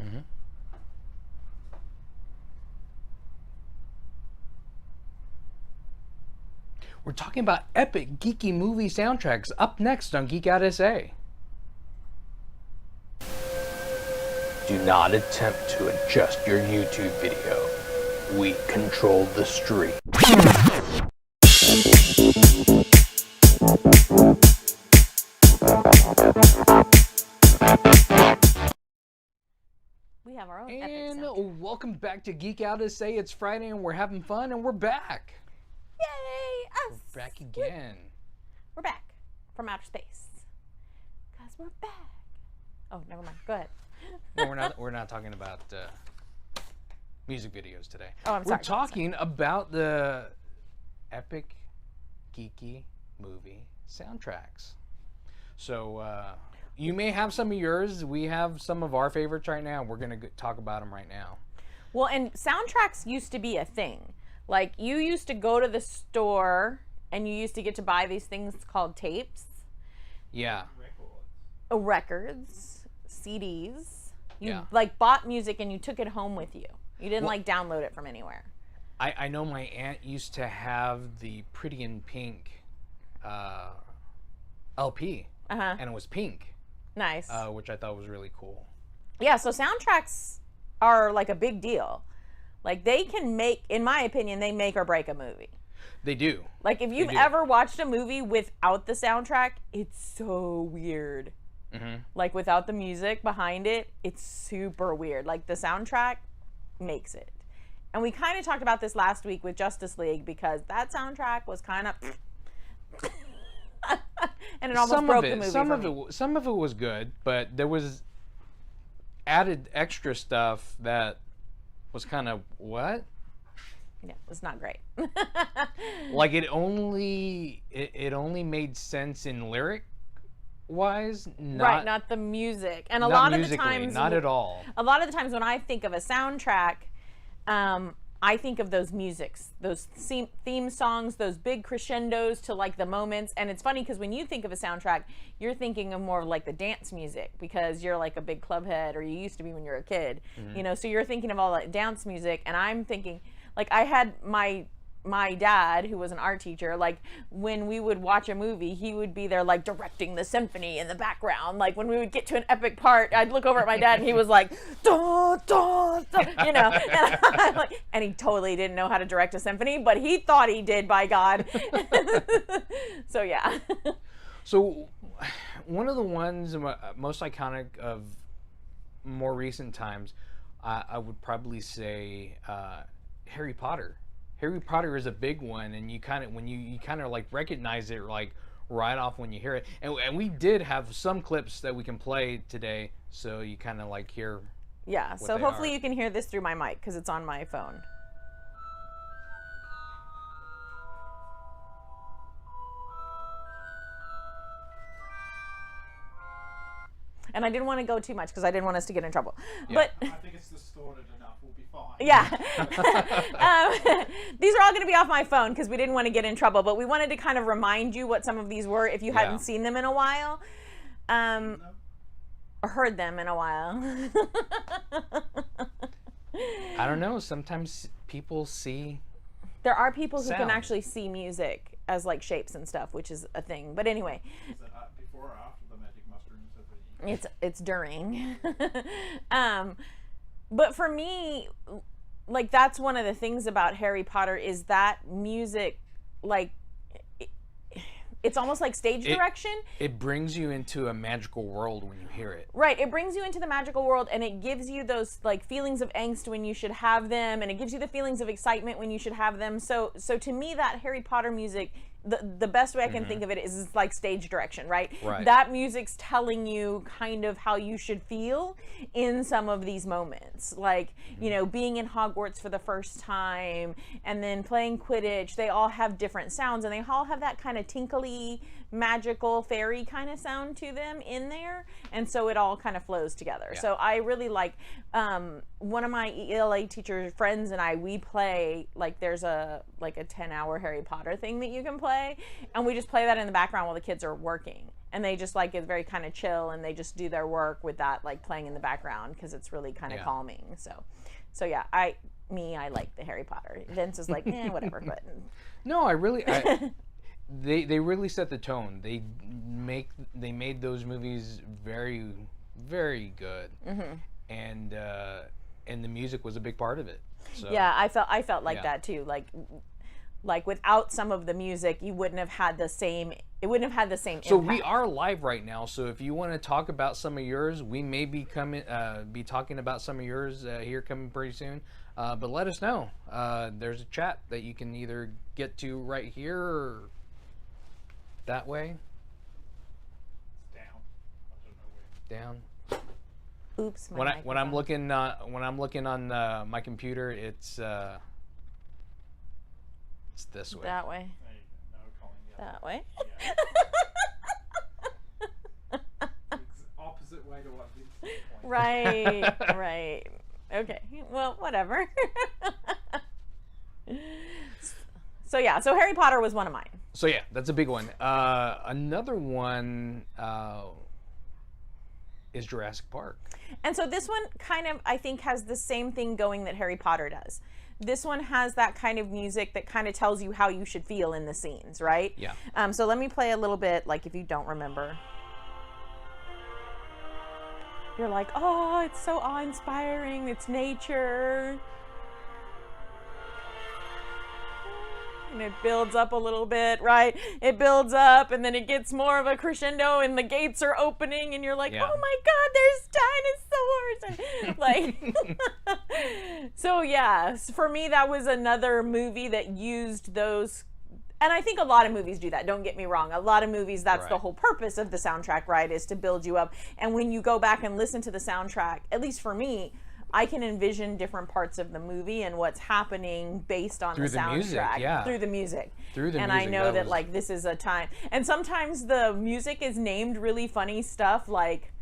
Mm-hmm. We're talking about epic geeky movie soundtracks up next on Geek Out SA. Do not attempt to adjust your YouTube video. We control the stream. We have our own And epic soundtrack. welcome back to Geek Out SA. It's Friday and we're having fun and we're back. Yay! Us! We're back again. We're back from outer space. Cause we're back. Oh, never mind. Go ahead. No, we're not talking about music videos today. Oh, I'm sorry. We're talking about the epic geeky movie soundtracks. So you may have some of yours. We have some of our favorites right now. We're going to talk about them right now. Well, and soundtracks used to be a thing. Like, you used to go to the store and you used to get to buy these things called tapes. Yeah. Records, CDs. You Yeah. bought music and you took it home with you. You didn't download it from anywhere. I know my aunt used to have the Pretty in Pink LP, and it was pink, Nice. which I thought was really cool. Yeah, so soundtracks are like a big deal. Like, they can make, in my opinion, they make or break a movie. They do. Like, if you've ever watched a movie without the soundtrack, it's so weird. Mm-hmm. Like, without the music behind it, it's super weird. Like, the soundtrack makes it. And we kind of talked about this last week with Justice League because that soundtrack was kind of and it almost broke the movie Some of it was good, but there was added extra stuff that was kind of what? Yeah, it's not great. Like it only made sense in lyric wise, not the music. And a not lot of the musically, times, not at all. a lot of the times when I think of a soundtrack, I think of those musics, those theme songs, those big crescendos to like the moments. And it's funny because when you think of a soundtrack, you're thinking of more of like the dance music because you're like a big club head, or you used to be when you were a kid, you know, so you're thinking of all that dance music. And I'm thinking, like, I had my dad, who was an art teacher, like when we would watch a movie, he would be there like directing the symphony in the background. Like when we would get to an epic part, I'd look over at my dad and he was like, da, da, da, you know, and, I'm like, and he totally didn't know how to direct a symphony, but he thought he did, by God. So yeah. So one of the ones most iconic of more recent times, I would probably say Harry Potter. Harry Potter is a big one, and you kind of you kind of like recognize it like right off when you hear it. And we did have some clips that we can play today, so you kind of like hear. Yeah. So hopefully you can hear this through my mic because it's on my phone. And I didn't want to go too much because I didn't want us to get in trouble. Yeah. But I think it's distorted enough. We'll be fine. yeah. These are all going to be off my phone because we didn't want to get in trouble. But we wanted to kind of remind you what some of these were if you hadn't seen them in a while. Or heard them in a while. I don't know. Sometimes people see. There are people who can Sound. actually see music as like shapes and stuff, which is a thing. But anyway. Is that before or after the magic mushrooms? It's during. But for me, like, that's one of the things about Harry Potter is that music, like, it's almost like stage direction. It brings you into a magical world when you hear it. Right, it brings you into the magical world, and it gives you those like feelings of angst when you should have them, and it gives you the feelings of excitement when you should have them. So to me, that Harry Potter music, the best way I can think of it is like stage direction, right? Right. That music's telling you kind of how you should feel in some of these moments, like you know, being in Hogwarts for the first time, and then playing Quidditch. They all have different sounds, and they all have that kind of tinkly, magical, fairy kind of sound to them in there, and so it all kind of flows together. Yeah. So I really like one of my ELA teacher friends and I, we play, like, there's a 10-hour Harry Potter thing that you can play, and we just play that in the background while the kids are working. and they just like it very kind of chill, and they just do their work with that like playing in the background because it's really kind of Yeah. calming. So yeah, I like the Harry Potter. Vince is like, whatever, but No, they really set the tone. They made those movies very, very good, and the music was a big part of it. So, yeah, I felt like Yeah. that too. Like without some of the music, you wouldn't have had the same. It wouldn't have had the same. So impact. we are live right now. So if you want to talk about some of yours, we may be talking about some of yours here coming pretty soon. But let us know. There's a chat that you can either get to right here or that way, It's down. I don't know where. down. Oops. My When I'm microphone. looking on my computer, it's this way. That way. There you go. No, Colin, yeah. That way. Opposite way to what Vince is pointing. Right. Right. Okay. Well, whatever. So yeah. So Harry Potter was one of mine. So yeah, that's a big one. Another one is Jurassic Park. And so this one kind of, I think, has the same thing going that Harry Potter does. This one has that kind of music that kind of tells you how you should feel in the scenes, right? Yeah. So let me play a little bit, like if you don't remember. You're like, oh, it's so awe-inspiring. It's nature. And it builds up a little bit, right? It builds up, and then it gets more of a crescendo, and the gates are opening, and you're like, Yeah. oh my God, there's dinosaurs! And like, so yeah, for me, that was another movie that used those. And I think a lot of movies do that. Don't get me wrong. A lot of movies, that's the Right. whole purpose of the soundtrack, right? Is to build you up. And when you go back and listen to the soundtrack, at least for me, I can envision different parts of the movie and what's happening based on Through the the soundtrack. music, yeah. Through the music. Through the and music, I know that that was- like this is a time. And sometimes the music is named really funny stuff like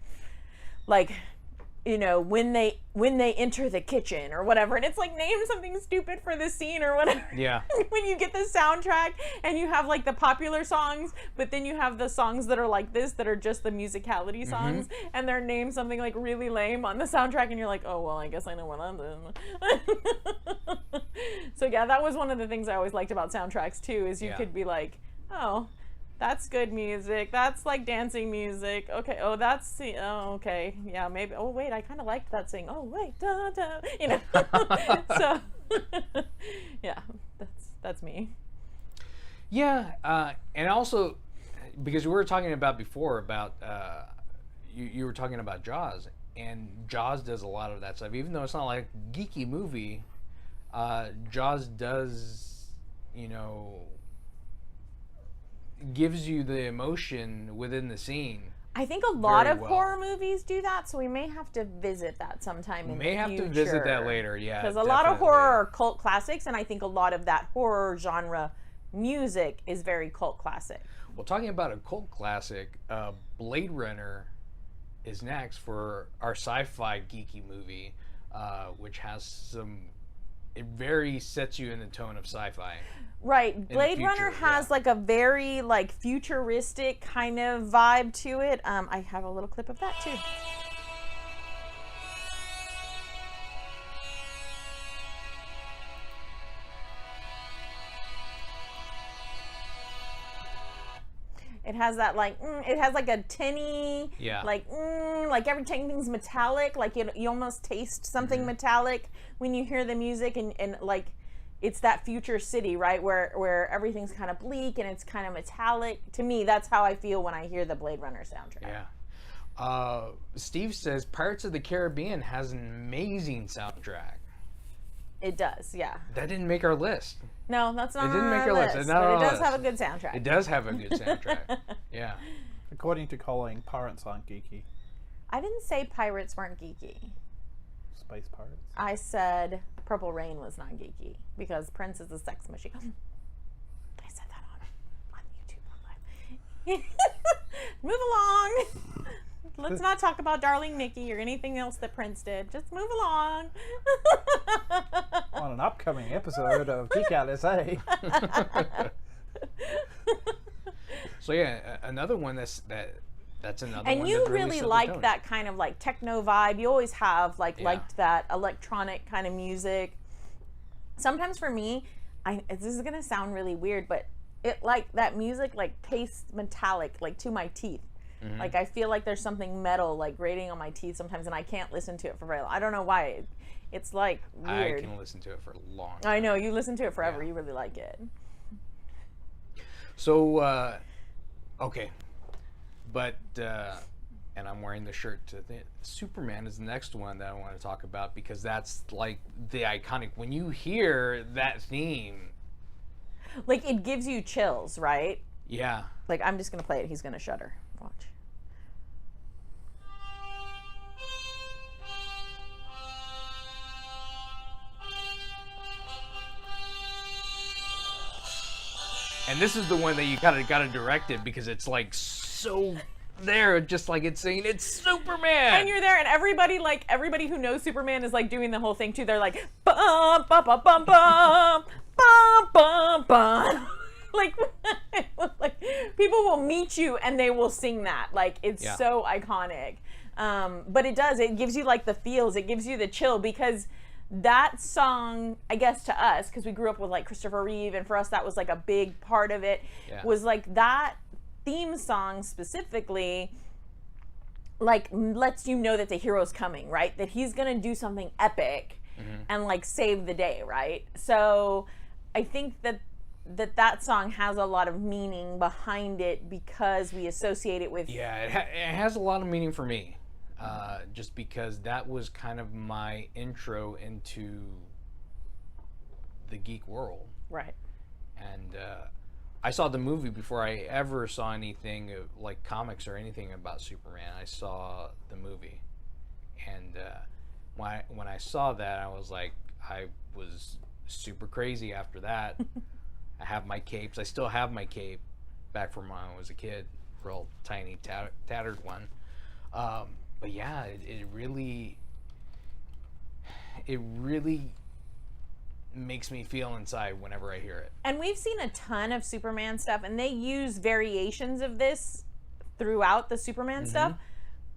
you know, when they enter the kitchen or whatever, and it's like name something stupid for the scene or whatever. Yeah. When you get the soundtrack and you have like the popular songs, but then you have the songs that are like this that are just the musicality songs, and they're named something like really lame on the soundtrack, and you're like, oh well, I guess I know what I'm doing. So yeah, that was one of the things I always liked about soundtracks too, is you Yeah. could be like, oh, that's good music. That's like dancing music. Okay. Oh, that's oh, okay. Yeah, maybe. Oh, wait. I kind of liked that sing. Oh, wait. Da, da, you know. So, yeah, that's me. Yeah, and also because we were talking about before about you were talking about Jaws, and Jaws does a lot of that stuff. Even though it's not like a geeky movie, Jaws does, you know, gives you the emotion within the scene. I think a lot Very of well. horror movies do that, so we may have to visit that sometime in May the have future. to visit that later, yeah. Because a lot of definitely. horror are cult classics, and I think a lot of that horror genre music is very cult classic. Well, talking about a cult classic, Blade Runner is next for our sci-fi geeky movie, which has some. It very sets you in the tone of sci-fi. Right. the Blade future, Runner has yeah. like a very like futuristic kind of vibe to it. I have a little clip of that too. It has that like it has like a tinny Yeah. like every time thing's metallic, like you almost taste something Mm-hmm. metallic when you hear the music, and like it's that future city, right, where everything's kind of bleak and it's kind of metallic. To me, that's how I feel when I hear the Blade Runner soundtrack. Yeah. Steve says Pirates of the Caribbean has an amazing soundtrack. It does, yeah. That didn't make our list. No, that's not didn't on make our our list. list, It's not but on it our does have a list. good soundtrack. It does have a good soundtrack. Yeah. According to Colleen, pirates aren't geeky. I didn't say pirates weren't geeky. Space pirates. I said Purple Rain was not geeky because Prince is a sex machine. I said that on YouTube on live. Move along. Let's not talk about Darling Nikki or anything else that Prince did. Just move along. On an upcoming episode of Geek Out SA. So yeah, another one that's another And one you that really really set the like tone. that kind of like techno vibe. You always have like Yeah. liked that electronic kind of music. Sometimes for me, this is gonna sound really weird, but it like that music like tastes metallic like to my teeth. Mm-hmm. Like I feel like there's something metal like grating on my teeth sometimes, and I can't listen to it for very long. I don't know why. It's like weird. I can listen to it for a long I time. know you listen to it forever. Yeah. You really like it. So, okay, but and I'm wearing the shirt to Superman is the next one that I want to talk about because that's like the iconic. When you hear that theme, Like it gives you chills, right? yeah, Like I'm just gonna play it. He's gonna shudder. Watch. and this is the one that you kind of got to direct it because it's like so there, just like it's saying it's Superman. And you're there, and everybody who knows Superman is like doing the whole thing too. They're like bum bum bum bum bum bum bum bum. Like, like people will meet you and they will sing that. Like it's Yeah. so iconic. But it does. It gives you like the feels. It gives you the chill because that song, I guess to us, because we grew up with like Christopher Reeve, and for us that was like a big part of it. Yeah. Was like that theme song specifically like lets you know that the hero's coming, right? That he's gonna do something epic and like save the day, right? So I think that song has a lot of meaning behind it because we associate it with Yeah, it has a lot of meaning for me, just because that was kind of my intro into the geek world. right. And I saw the movie before I ever saw anything like comics or anything about Superman. I saw the movie, and when I saw that, I was like, I was super crazy after that. I have my capes. I still have my cape back from when I was a kid, real tiny tattered one. But yeah, it really makes me feel inside whenever I hear it. And we've seen a ton of Superman stuff, and they use variations of this throughout the Superman stuff.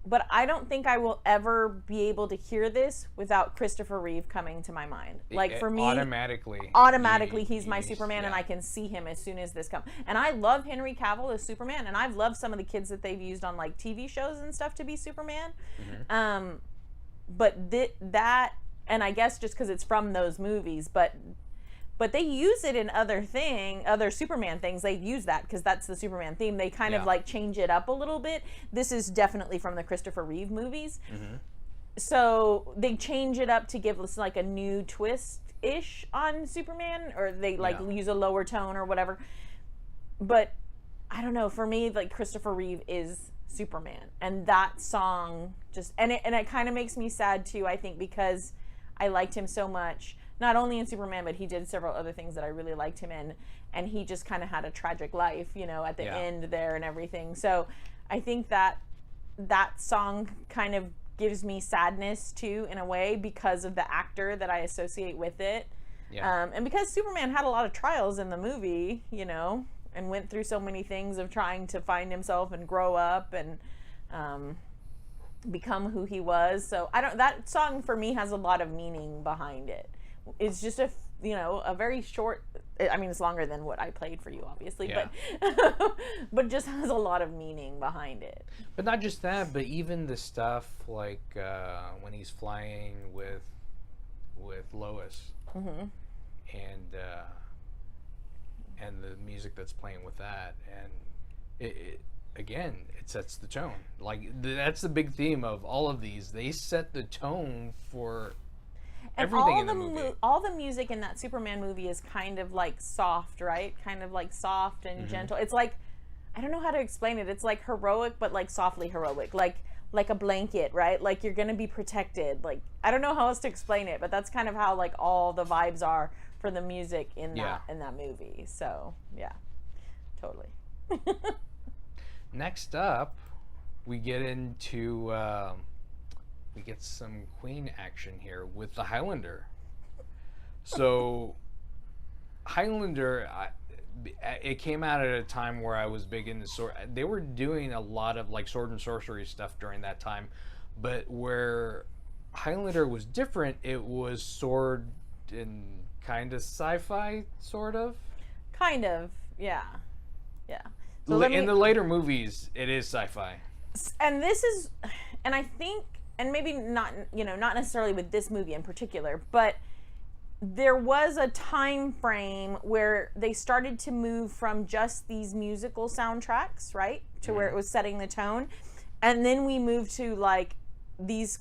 But I don't think I will ever be able to hear this without Christopher Reeve coming to my mind. Like for me, automatically, he's my Superman, and yeah. I can see him as soon as this comes. And I love Henry Cavill as Superman, and I've loved some of the kids that they've used on like TV shows and stuff to be Superman. But that, and I guess just because it's from those movies, but they use it in other Superman things. They use that because that's the Superman theme. They kind Yeah. of like change it up a little bit. This is definitely from the Christopher Reeve movies. So they change it up to give us like a new twist-ish on Superman, or they like Yeah. use a lower tone or whatever. But I don't know, for me, like Christopher Reeve is Superman. And that song just, and it kind of makes me sad too, I think, because I liked him so much. Not only in Superman, but he did several other things that I really liked him in. And he just kind of had a tragic life, you know, at the Yeah. end there and everything. So I think that song kind of gives me sadness too, in a way, because of the actor that I associate with it. Yeah. And because Superman had a lot of trials in the movie, you know, and went through so many things of trying to find himself and grow up and become who he was. So that song for me has a lot of meaning behind it. It's just a very short, I mean, it's longer than what I played for you, obviously, Yeah. but just has a lot of meaning behind it. But not just that, but even the stuff like when he's flying with Lois, and the music that's playing with that, and it again, it sets the tone. Like that's the big theme of all of these. They set the tone for everything in the movie. All the music in that Superman movie is kind of like soft, right? Kind of like soft and gentle. It's like, I don't know how to explain it. It's like heroic, but like softly heroic, like a blanket, right? Like you're gonna be protected. Like I don't know how else to explain it, but that's kind of how like all the vibes are for the music in that movie. So yeah, totally. Next up, we get into we get some Queen action here with the Highlander. So Highlander, it came out at a time where I was big into sword. They were doing a lot of like sword and sorcery stuff during that time, but where Highlander was different, it was sword and kind of sci-fi, sort of. Kind of, yeah. So In the later movies, it is sci-fi. and this is, and I think, and maybe not, not necessarily with this movie in particular, but there was a time frame where they started to move from just these musical soundtracks, right, to where it was setting the tone, and then we moved to like these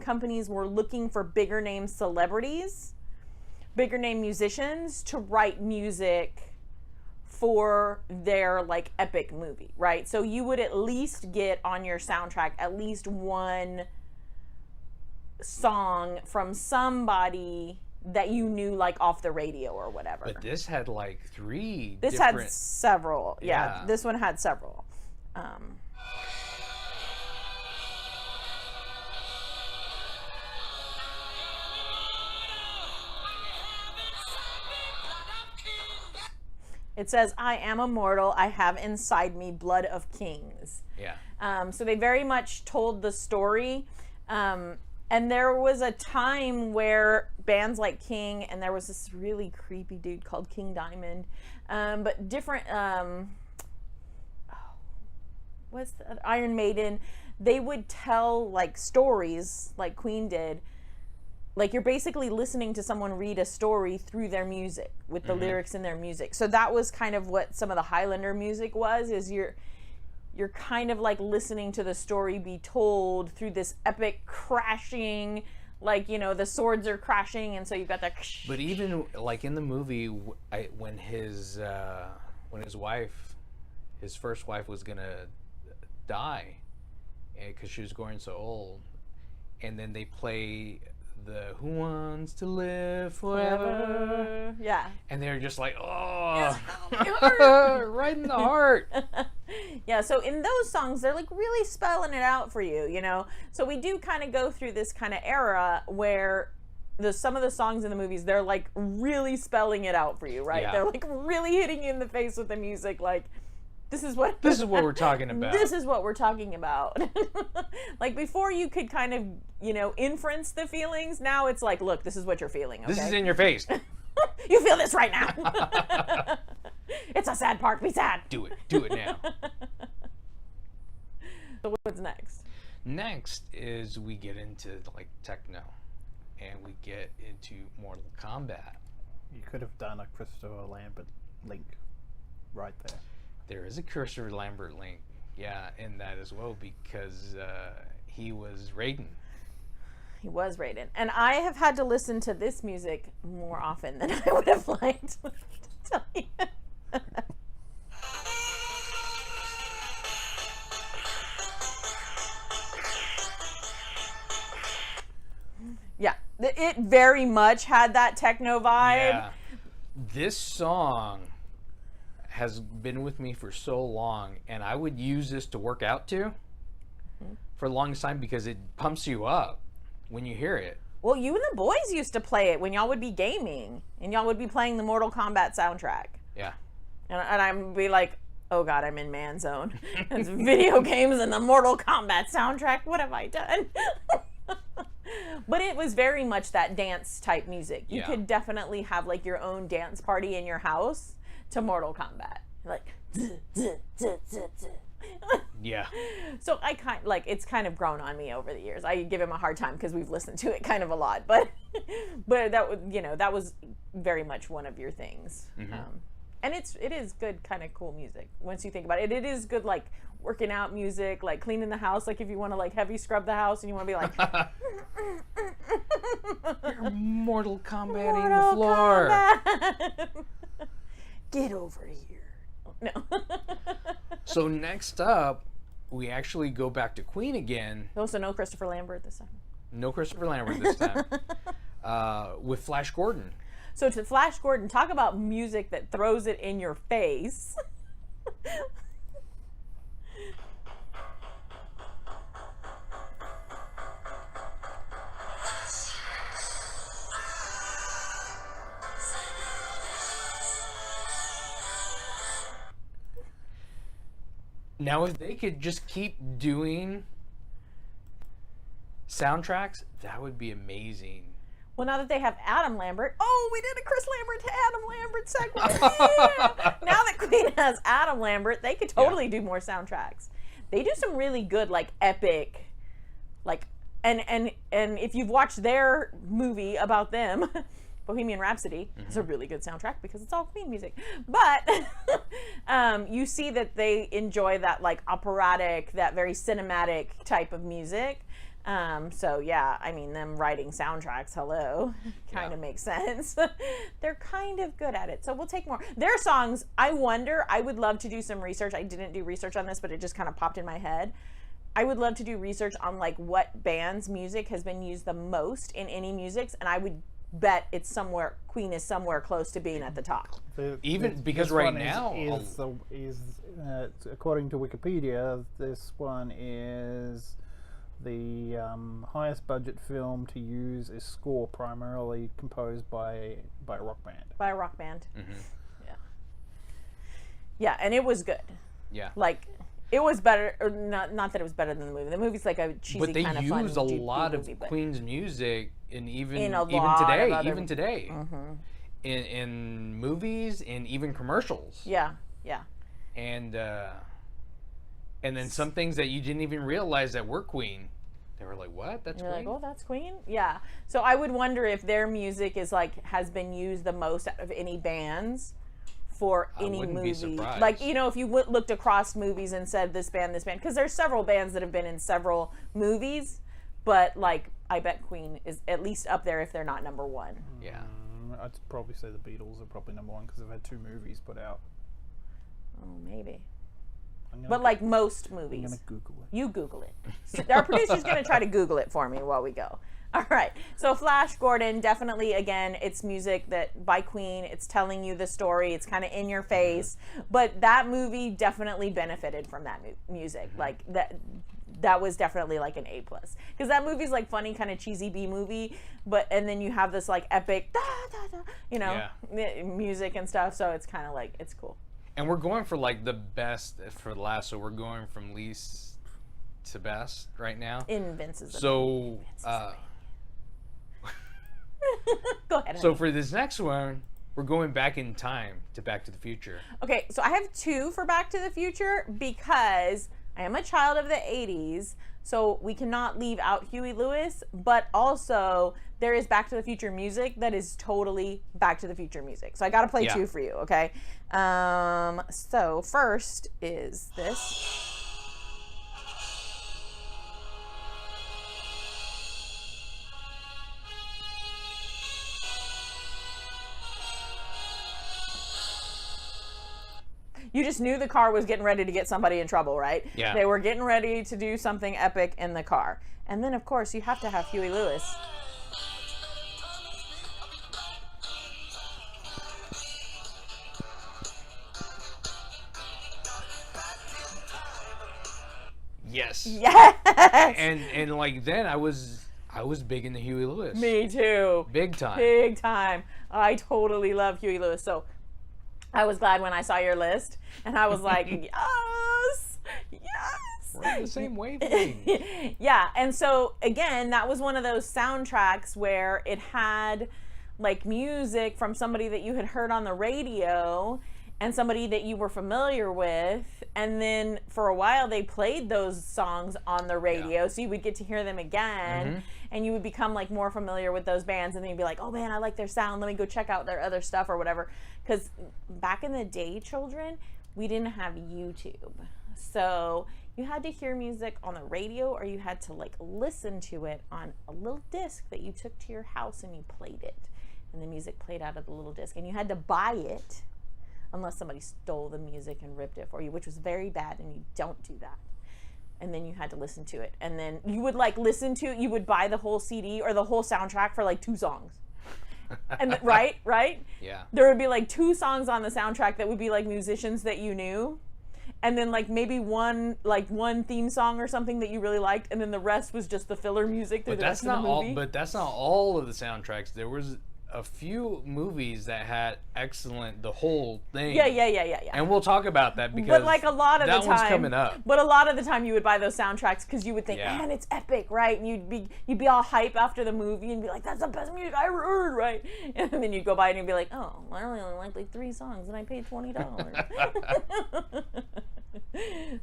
companies were looking for bigger name celebrities, bigger name musicians to write music for their like epic movie, right? So you would at least get on your soundtrack at least one song from somebody that you knew like off the radio or whatever. But this had like three. This different... had several. Yeah, Yeah. this one had several. It says, "I am immortal. I have inside me blood of kings." Yeah. So they very much told the story. And there was a time where bands like King, and there was this really creepy dude called King Diamond, but different, what's the, Iron Maiden, they would tell like stories like Queen did. Like you're basically listening to someone read a story through their music with the lyrics in their music. So that was kind of what some of the Highlander music was, is you're kind of like listening to the story be told through this epic crashing, like, the swords are crashing, and so you've got that. But even like in the movie, when his first wife was gonna die, because she was growing so old, and then they play the "Who Wants to Live Forever," Yeah. and they're just like, oh, Yeah. right in the heart. Yeah, so in those songs, they're like really spelling it out for you, So we do kind of go through this kind of era where some of the songs in the movies, they're like really spelling it out for you, right? Yeah. They're like really hitting you in the face with the music, like, this is what we're talking about. This is what we're talking about. Like before you could kind of, inference the feelings. Now it's like, look, this is what you're feeling. Okay? This is in your face. You feel this right now. It's a sad part. Be sad. Do it now. So what's next? Next is we get into like techno, and we get into Mortal Kombat. You could have done a Christopher Lambert link right there. There is a Christopher Lambert link, yeah, in that as well, because he was Raiden. He was Raiden. And I have had to listen to this music more often than I would have liked to tell you. Yeah, it very much had that techno vibe. Yeah. This song has been with me for so long, and I would use this to work out to for the longest time because it pumps you up when you hear it. Well, you and the boys used to play it when y'all would be gaming, and y'all would be playing the Mortal Kombat soundtrack. Yeah. And I'd be like, oh God, I'm in man zone. It's video games and the Mortal Kombat soundtrack. What have I done? But it was very much that dance type music. You Yeah. could definitely have like your own dance party in your house to Mortal Kombat. Like, Yeah. so I it's kind of grown on me over the years. I give him a hard time because we've listened to it kind of a lot, but that was, that was very much one of your things. And it is good, kind of cool music once you think about it. It is good, like working out music, like cleaning the house, like if you want to like heavy scrub the house and you want to be like You're Mortal Kombat-ing the Mortal floor. Kombat. Get over here. No. So next up, we actually go back to Queen again. Also, no Christopher Lambert this time. No Christopher Lambert this time. With Flash Gordon. So to Flash Gordon, talk about music that throws it in your face. Now, if they could just keep doing soundtracks, that would be amazing. Well, now that they have Adam Lambert, we did a Chris Lambert to Adam Lambert segue. Now that Queen has Adam Lambert, they could totally do more soundtracks. They do some really good, like, epic, like, and if you've watched their movie about them, Bohemian Rhapsody, it's a really good soundtrack because it's all Queen music. But you see that they enjoy that, like, operatic, that very cinematic type of music. So yeah, I mean, them writing soundtracks, hello, kind of makes sense. They're kind of good at it. So we'll take more. Their songs, I would love to do some research. I didn't do research on this, but it just kind of popped in my head. I would love to do research on like what band's music has been used the most in any musics, and I would bet it's somewhere, Queen is somewhere close to being at the top. Because right now according to Wikipedia, this one is the highest budget film to use a score primarily composed by a rock band. By a rock band. Yeah, and it was good. Yeah. Like, it was better, or not that it was better than the movie. The movie's like a cheesy kind of fun. But they use a lot of movie, Queen's music, and even today, in movies and even commercials. Yeah. And then some things that you didn't even realize that were Queen. They were like, what? That's You're Queen? like, oh, that's Queen? Yeah. So I would wonder if their music is like, has been used the most out of any bands for any wouldn't movie. be surprised. Like, you know, if you looked across movies and said this band, because there's several bands that have been in several movies, but like, I bet Queen is at least up there if they're not number one. Yeah. I'd probably say the Beatles are probably number one because they've had 2 movies put out. Oh, maybe. But like most movies. I'm going to Google it. You Google it. So our producer's going to try to Google it for me while we go. All right. So Flash Gordon, definitely, again, it's music that by Queen. It's telling you the story. It's kind of in your face. But that movie definitely benefited from that music. Like that was definitely like an A+. Because that movie's like funny, kind of cheesy B movie, and then you have this like epic, music and stuff. So it's kind of like, it's cool. And we're going for like the best for the last, so we're going from least to best right now. In Vince's So, go ahead. So for this next one, we're going back in time to Back to the Future. Okay, so I have 2 for Back to the Future because I am a child of the 80s, so we cannot leave out Huey Lewis, but also there is Back to the Future music that is totally Back to the Future music. So I got to play 2 for you, okay? So first is this. You just knew the car was getting ready to get somebody in trouble, right? Yeah. They were getting ready to do something epic in the car. And then, of course, you have to have Huey Lewis. Yes. Yes! And like then I was big into Huey Lewis. Me too. Big time. Big time. I totally love Huey Lewis. So I was glad when I saw your list, and I was like, yes, yes. We're on the same wavelength. Yeah, and so again, that was one of those soundtracks where it had like music from somebody that you had heard on the radio and somebody that you were familiar with, and then for a while they played those songs on the radio, so you would get to hear them again, and you would become like more familiar with those bands, and then you'd be like, oh man, I like their sound, let me go check out their other stuff or whatever. Because back in the day, children, we didn't have YouTube, so you had to hear music on the radio, or you had to like listen to it on a little disc that you took to your house and you played it, and the music played out of the little disc, and you had to buy it unless somebody stole the music and ripped it for you, which was very bad, and you don't do that. And then you had to listen to it, and then you would like you would buy the whole CD or the whole soundtrack for like 2 songs. And right? Yeah. There would be like 2 songs on the soundtrack that would be like musicians that you knew, and then like maybe one theme song or something that you really liked, and then the rest was just the filler music through the rest of the movie. But that's not all of the soundtracks. There was a few movies that had excellent the whole thing. Yeah. And we'll talk about that because But like a lot of that the time, one's coming up. But a lot of the time, you would buy those soundtracks because you would think, Yeah. man, it's epic, right? And you'd be all hype after the movie and be like, that's the best music I ever heard, right? And then you'd go by and you'd be like, oh, I only like 3 songs and I paid $20.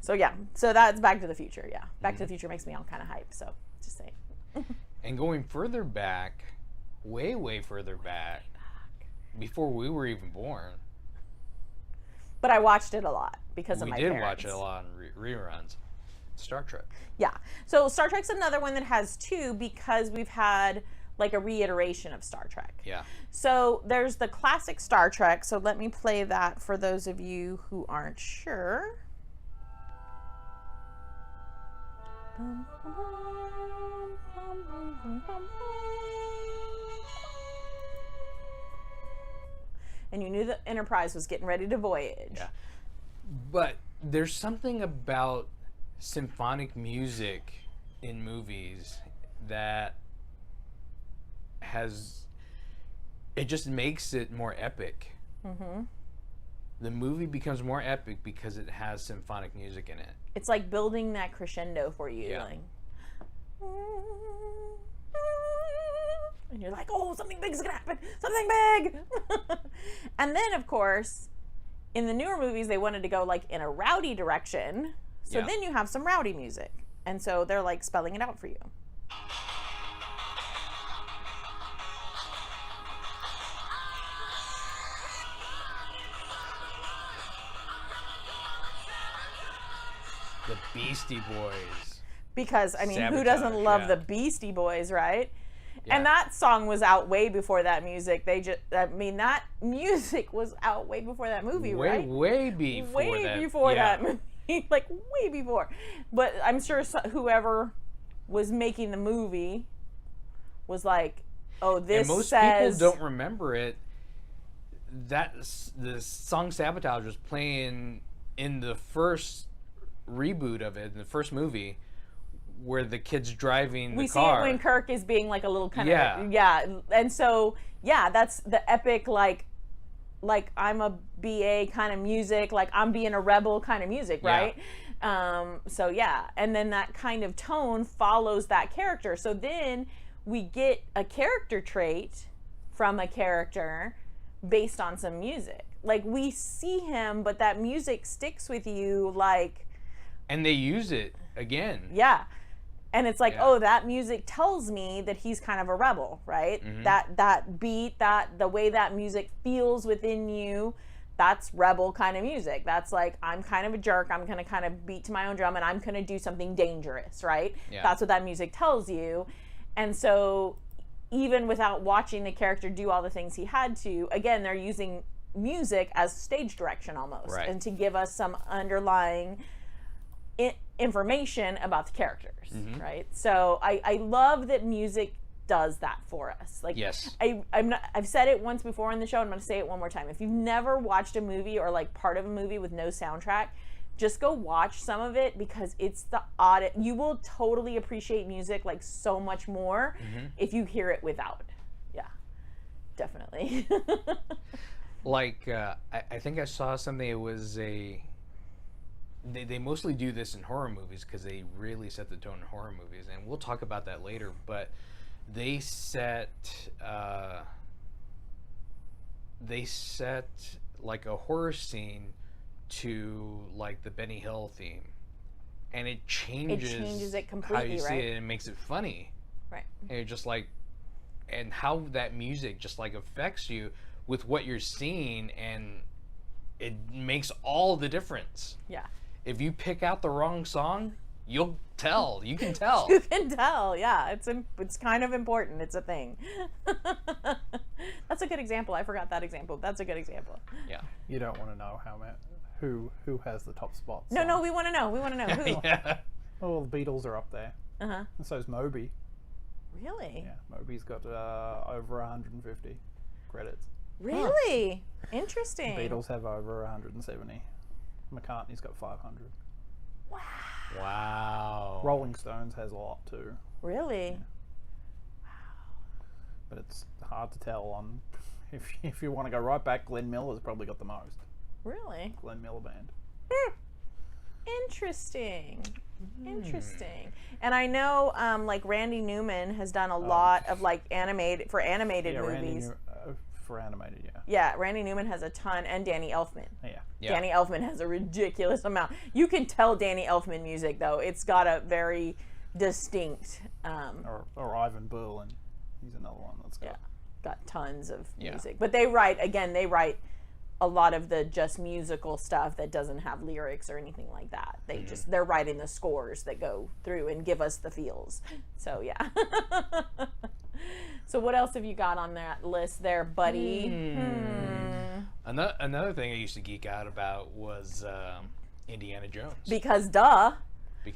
So yeah, so that's Back to the Future. Yeah, Back to the Future makes me all kind of hype. So just saying. And going further back, way further back, before we were even born. But I watched it a lot because of We my did parents. watch it a lot in reruns. Star Trek. Yeah. So Star Trek's another one that has 2 because we've had like a reiteration of Star Trek. Yeah. So there's the classic Star Trek. So let me play that for those of you who aren't sure. And you knew the Enterprise was getting ready to voyage. Yeah. But there's something about symphonic music in movies that it just makes it more epic. Mm-hmm. The movie becomes more epic because it has symphonic music in it. It's like building that crescendo for you. Yeah. Like, and you're like, oh, something big is gonna happen. Something big. And then, of course, in the newer movies, they wanted to go like in a rowdy direction. So Yeah. then you have some rowdy music. And so they're like spelling it out for you. The Beastie Boys. Because, I mean, who doesn't Sabotage, love yeah. the Beastie Boys, right? Yeah. And that song was out way before that music. That music was out way before that movie, right? Way before Way that. before yeah. that movie. Like, way before. But I'm sure whoever was making the movie was like, oh, this And most says... people don't remember it. The song Sabotage was playing in the first reboot of it, in the first movie, where the kid's driving We the see car. it when Kirk is being like a little kind Yeah. of... Yeah. And so, yeah, that's the epic, like I'm a BA kind of music, like I'm being a rebel kind of music, right? So yeah, and then that kind of tone follows that character. So then we get a character trait from a character based on some music. Like we see him, but that music sticks with you like, And they use it again. yeah. And it's like, Yeah. oh, that music tells me that he's kind of a rebel, right? Mhm. That beat, the way that music feels within you, that's rebel kind of music. That's like, I'm kind of a jerk. I'm going to kind of beat to my own drum and I'm going to do something dangerous, right? Yeah. That's what that music tells you. And so even without watching the character do all the things he had to, again, they're using music as stage direction almost. Right. And to give us some underlying information about the characters, Mhm. right? So I love that music does that for us. Like, Yes. I've said it once before in the show. I'm going to say it one more time. If you've never watched a movie or like part of a movie with no soundtrack, just go watch some of it because it's the odd. You will totally appreciate music like so much more if you hear it without. Yeah, definitely. Like, I think I saw something, it was they mostly do this in horror movies because they really set the tone in horror movies, and we'll talk about that later, but they set like a horror scene to like the Benny Hill theme, and it changes it how completely, you see right? it, and it makes it funny, Right. and you're just like, and how that music just like affects you with what you're seeing, and it makes all the difference. Yeah. If you pick out the wrong song, you'll tell. You can tell. You can tell, yeah. It's kind of important. It's a thing. That's a good example. I forgot that example. That's a good example. Yeah. You don't want to know who has the top spots. No, we want to know. We want to know who. Yeah. Oh, the Beatles are up there, Uh-huh. and so's Moby. Really? Yeah, Moby's got over 150 credits. Really? Interesting. Beatles have over 170. McCartney's got 500. Wow. Rolling Stones has a lot too. Really? but it's hard to tell on. If you want to go right back, Glenn Miller's probably got the most. Really? Glenn Miller Band. Interesting. Interesting. And I know like Randy Newman has done a lot of like animated Yeah, movies. For animated, yeah. Yeah, Randy Newman has a ton, and Danny Elfman. Yeah. Yeah. Danny Elfman has a ridiculous amount. You can tell Danny Elfman music though; it's got a very distinct. Or Ivan Berlin. He's another one that's got. Got tons of Yeah. music, but they write a lot of the just musical stuff that doesn't have lyrics or anything like that. They they're writing the scores that go through and give us the feels. So yeah. So what else have you got on that list there, buddy? Another thing I used to geek out about was Indiana Jones. Because duh.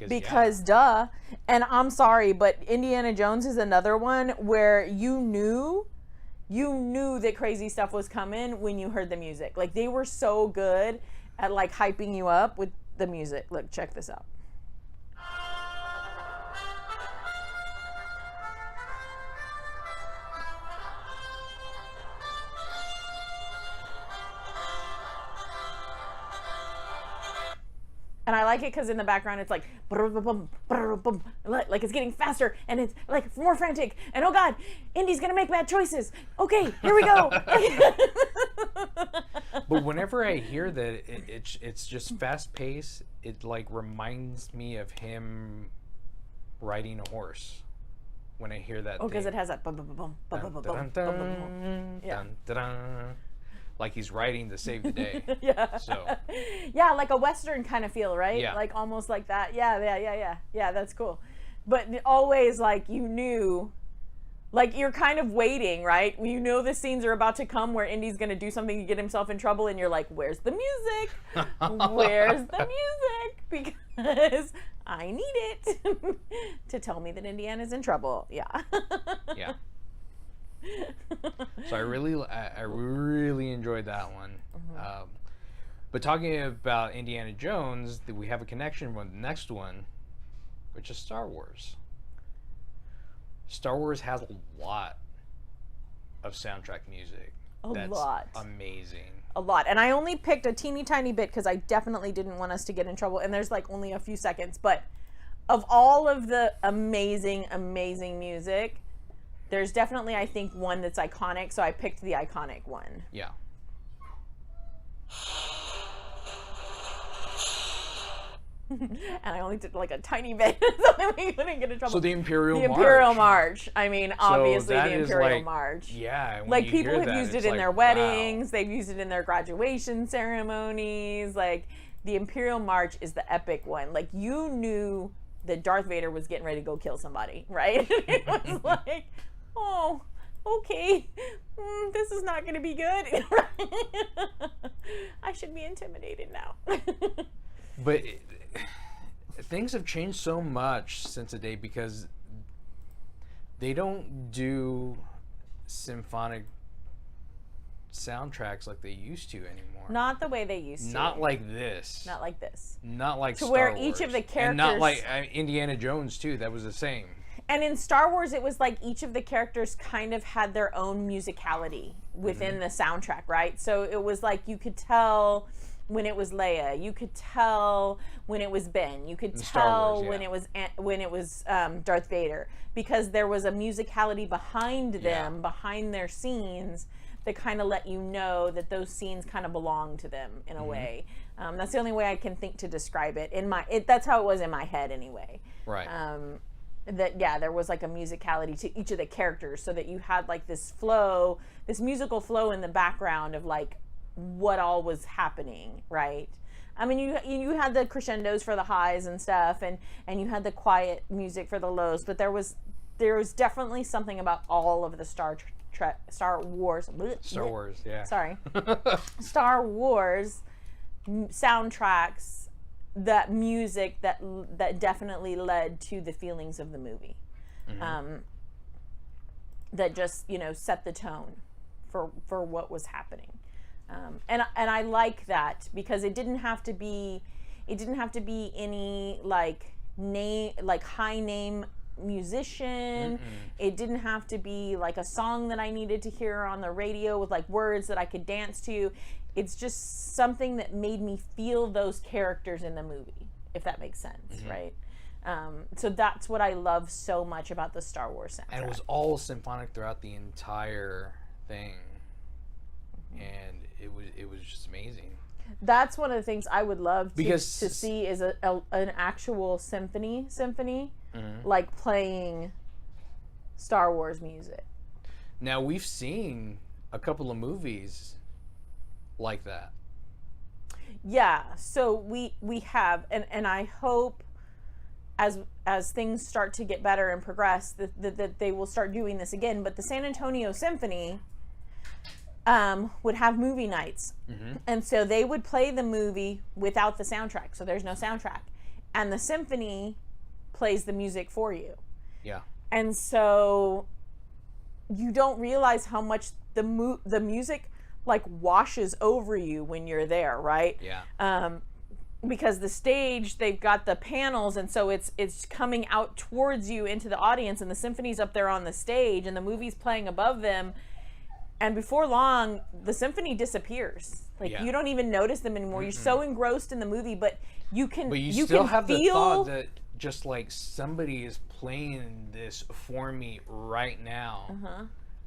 Because Duh. And I'm sorry, but Indiana Jones is another one where you knew that crazy stuff was coming when you heard the music. Like they were so good at like hyping you up with the music. Look, check this out. And I like it because in the background it's like, like it's getting faster and it's like more frantic. And oh God, Indy's gonna make bad choices. Okay, here we go. But whenever I hear that it's just fast paced, it like reminds me of him riding a horse. When I hear that, Oh, because thing. it has that bum, bum, bum, bum, bum, bum, bum, bum, bum, bum. Yeah. Dun, dun, dun. Like he's riding to save the day. Yeah. So Yeah, like a Western kind of feel, right? Yeah. Like almost like that. Yeah, that's cool. But always like you knew, like you're kind of waiting, right? You know the scenes are about to come where Indy's going to do something to get himself in trouble and you're like, where's the music? Where's the music? Because I need it to tell me that Indiana's in trouble. Yeah. yeah. So I really enjoyed that one. But talking about Indiana Jones, we have a connection with the next one, which is Star Wars. Star Wars has a lot of soundtrack music. A lot. Amazing. A lot. And I only picked a teeny tiny bit because I definitely didn't want us to get in trouble. And there's like only a few seconds. But of all of the amazing music, there's definitely, I think, one that's iconic. So I picked the iconic one. Yeah. And I only did like a tiny bit so that we couldn't get in trouble. So the Imperial March. Imperial March. I mean, obviously that the is Imperial like- March. Yeah. when Like you people hear have that, used it it's in like, their wow. weddings, they've used it in their graduation ceremonies. Like the Imperial March is the epic one. Like you knew that Darth Vader was getting ready to go kill somebody, right? It was like, oh, okay, this is not going to be good. I should be intimidated now. But things have changed so much since the day because they don't do symphonic soundtracks like they used to anymore. Not the way they used to. Not like this. Not like this. Not like To Star where Wars. each of the And not characters- like Indiana Jones too. That was the same. And in Star Wars, it was like each of the characters kind of had their own musicality within the soundtrack, right? So it was like you could tell when it was Leia, you could tell when it was Ben, you could Star tell Wars, yeah. when it was Darth Vader, because there was a musicality behind them, Yeah. behind their scenes, that kind of let you know that those scenes kind of belong to them in a way. That's the only way I can think to describe it. That's how it was in my head anyway. Right. There was like a musicality to each of the characters, so that you had like this flow, this musical flow in the background of like what all was happening, right? I mean, you had the crescendos for the highs and stuff, and you had the quiet music for the lows, but there was definitely something about all of the Star Wars. Star Wars, yeah. Sorry. Star Wars soundtracks, that music that definitely led to the feelings of the movie. That just, set the tone for what was happening. And I like that because it didn't have to be any like high name musician. It didn't have to be like a song that I needed to hear on the radio with like words that I could dance to. It's just something that made me feel those characters in the movie, if that makes sense, right? So that's what I love so much about the Star Wars soundtrack. And it was all symphonic throughout the entire thing, and it was just amazing. That's one of the things I would love to Because- see is an actual symphony, like playing Star Wars music. Now we've seen a couple of movies like that. Yeah, so we have, and I hope as things start to get better and progress that they will start doing this again. But the San Antonio Symphony would have movie nights, and so they would play the movie without the soundtrack, so there's no soundtrack, and the symphony plays the music for you. Yeah. And so you don't realize how much the music like washes over you when you're there, right? Yeah. Because the stage, they've got the panels, and so it's coming out towards you into the audience, and the symphony's up there on the stage, and the movie's playing above them, and before long the symphony disappears. Like Yeah. you don't even notice them anymore. You're so engrossed in the movie, but you can But you can still have the feel thought that just like somebody is playing this for me right now,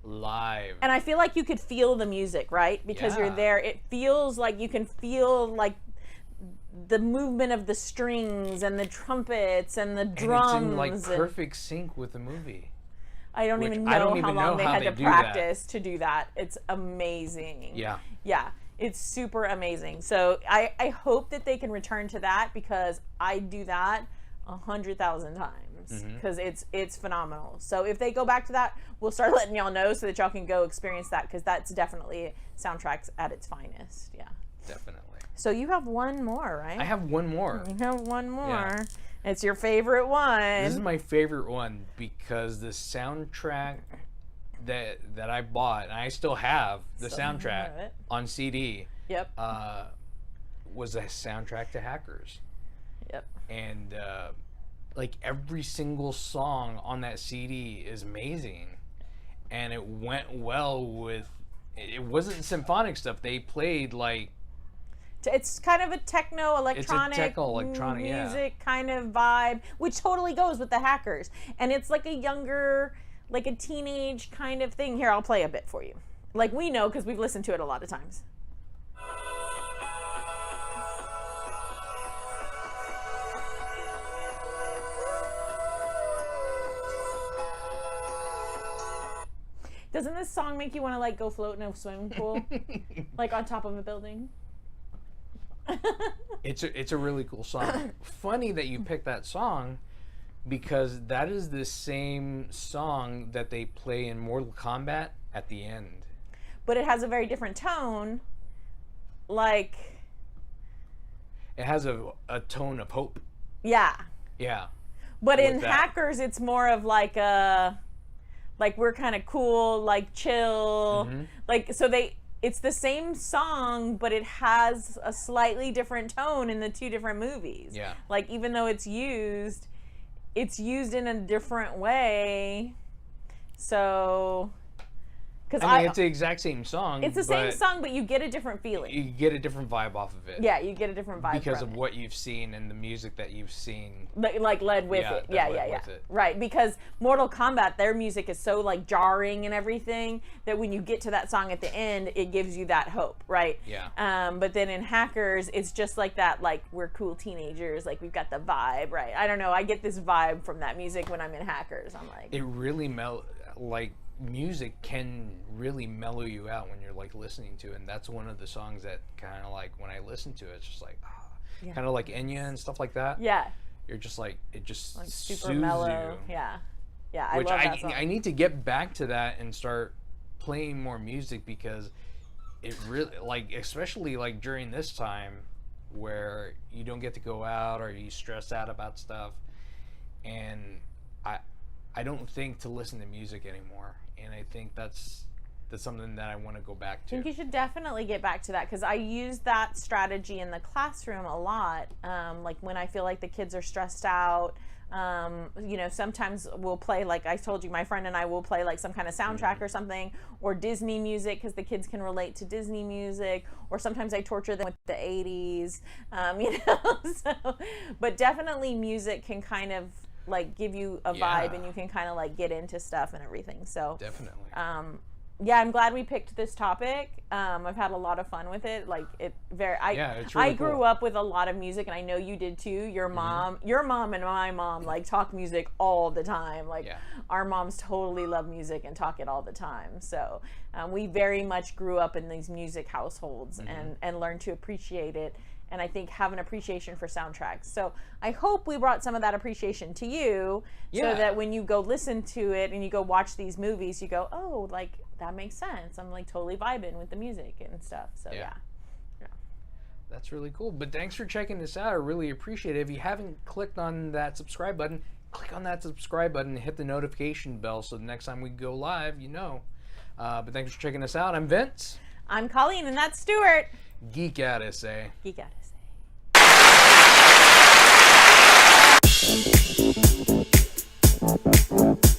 live. and I feel like you could feel the music, right? Because you're Yeah. there. It feels like you can feel like the movement of the strings and the trumpets and the And drums. it's in like and perfect sync with the movie. I don't which even I know don't how even long know they how had they to do that. practice to do that. It's amazing. Yeah. Yeah, it's super amazing. So I hope that they can return to that, because I do that 100,000 times, because it's phenomenal. So if they go back to that, we'll start letting y'all know so that y'all can go experience that, because that's definitely soundtracks at its finest. Yeah. Definitely. So you have one more, right? I have one more. You have one more. It's your favorite one. This is my favorite one because the soundtrack that I bought, and I still have the Still have soundtrack it. on CD, Yep. was a soundtrack to Hackers. Yep. And like every single song on that CD is amazing, and it went well with. It wasn't symphonic stuff. They played like It's kind of a techno electronic techno-electronic, yeah. music kind of vibe, which totally goes with the Hackers. And it's like a younger, like a teenage kind of thing. Here, I'll play a bit for you. Like we know because we've listened to it a lot of times. Doesn't this song make you want to like go float in a swimming pool, like on top of a building? it's a really cool song. Funny that you picked that song because that is the same song that they play in Mortal Kombat at the end. But it has a very different tone. Like, It has a tone of hope. yeah. Yeah. But in With that. Hackers, it's more of like a, like we're kind of cool, like chill, Mm-hmm. like so it's the same song, but it has a slightly different tone in the two different movies. Yeah. Like even though it's used in a different way. So, because I mean, it's the exact same song. it's the same but song, but you get a different feeling. You get a different vibe off of it. Yeah, you get a different vibe Because from of it. what you've seen and the music that you've seen. Like led with Yeah, it. that Yeah, led yeah, yeah. with it. Right, because Mortal Kombat, their music is so like jarring and everything that when you get to that song at the end, it gives you that hope, right? Yeah. But then in Hackers, it's just like that, like we're cool teenagers, like we've got the vibe, right? I don't know. I get this vibe from that music when I'm in Hackers. I'm like, It really like music can really mellow you out when you're like listening to it, and that's one of the songs that kind of like when I listen to it, it's just like kind of like Enya and stuff like that. yeah, You're just like it just like super soothes mellow. you. Yeah, yeah. Which I love that song. I need to get back to that and start playing more music because it really like especially like during this time where you don't get to go out or you stress out about stuff, and I don't think to listen to music anymore, and I think that's something that I want to go back I to. think you should definitely get back to that because I use that strategy in the classroom a lot. Like when I feel like the kids are stressed out, You know, sometimes we'll play, like I told you, my friend and I will play like some kind of soundtrack or something, or Disney music, because the kids can relate to Disney music, or sometimes I torture them with the 80s, you know. So, but definitely music can kind of like give you a vibe, and you can kind of like get into stuff and everything. So Definitely. yeah, I'm glad we picked this topic. I've had a lot of fun with it. Like it's really I grew cool. up with a lot of music, and I know you did too. Your mom and my mom like talk music all the time. Like our moms totally love music and talk it all the time. So we very much grew up in these music households and learned to appreciate it. And I think have an appreciation for soundtracks. So I hope we brought some of that appreciation to you, so that when you go listen to it and you go watch these movies, you go, oh, like that makes sense. I'm like totally vibing with the music and stuff. So yeah. That's really cool. But thanks for checking this out. I really appreciate it. If you haven't clicked on that subscribe button, click on that subscribe button and hit the notification bell so the next time we go live, you know. But thanks for checking us out. I'm Vince. I'm Colleen, and that's Stuart. Geek Out SA. Geek Out SA.